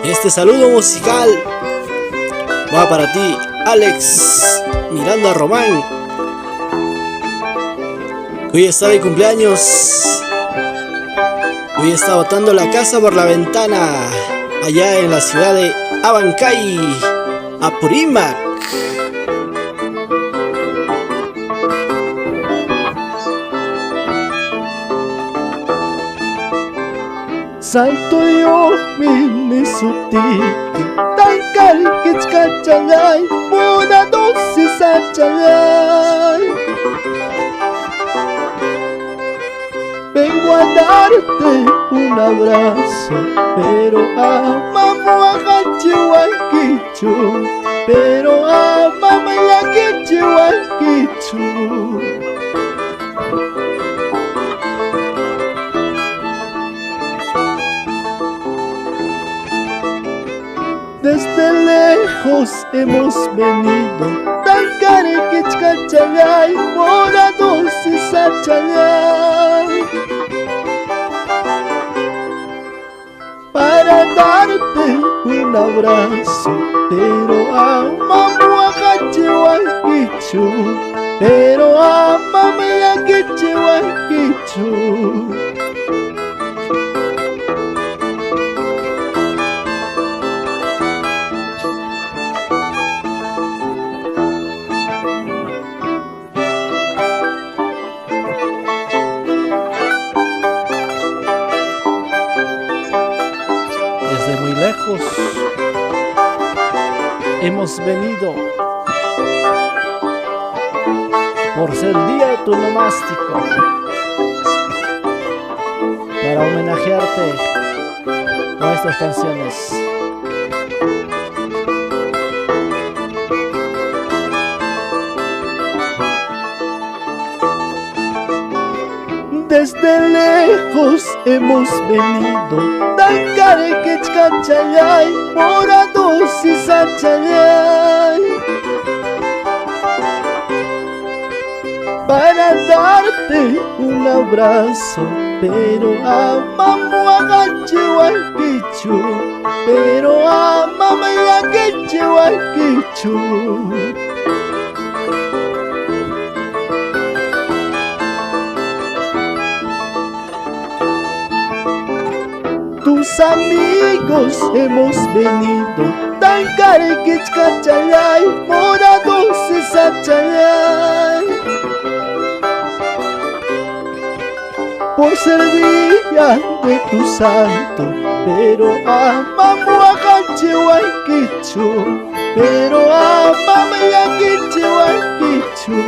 Este saludo musical va para ti, Alex Miranda Román, que hoy está de cumpleaños. Hoy está botando la casa por la ventana allá en la ciudad de Abancay, Apurímac. Santo yo mini suti tangkal kicachalay muna dosis achalay. Vengo a darte un abrazo, pero amamos a Hachihuanquichu, pero amamos a Hachihuanquichu. Desde lejos hemos venido, Tancarequichcachalay, morados y sachalay, para darte un abrazo, pero amamos a Hachihuanquichu, pero amamos a Hachihuanquichu. Desde muy lejos hemos venido por ser el día de tu nomástico para homenajearte con estas canciones. Desde lejos hemos venido, Tancarequichcachalay, morados y sachalay, para darte un abrazo, pero amamos a Hachihuanquichu, pero amamos a Hachihuanquichu. Tus amigos hemos venido, Tancarequichcachalay, morados y sachalay, por ser día de tu santo, pero amamos a Hachihuanquichu, pero amamos a Hachihuanquichu.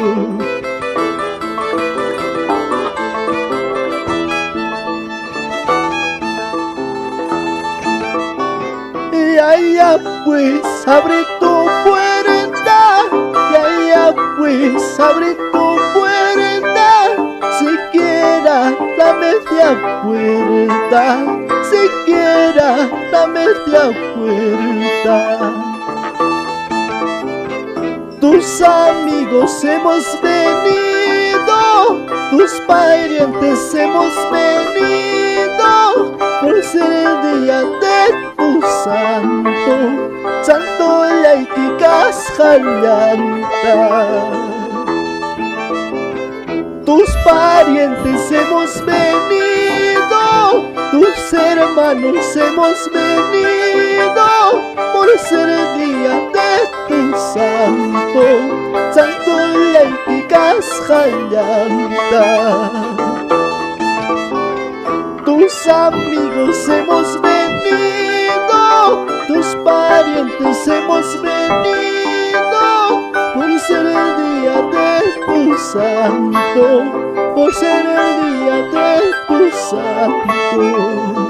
Ya pues abre tu puerta, ya pues abre tu puerta, siquiera la media puerta, siquiera la media puerta. Tus amigos hemos venido, tus parientes hemos venido, por ser el día de tu santo, santo Laikicas Jallanta. Tus parientes hemos venido, tus hermanos hemos venido, por ser el día de tu santo, santo Laikicas Jallanta. Tus amigos hemos venido, tus parientes hemos venido, por ser el día de tu santo, por ser el día de tu santo.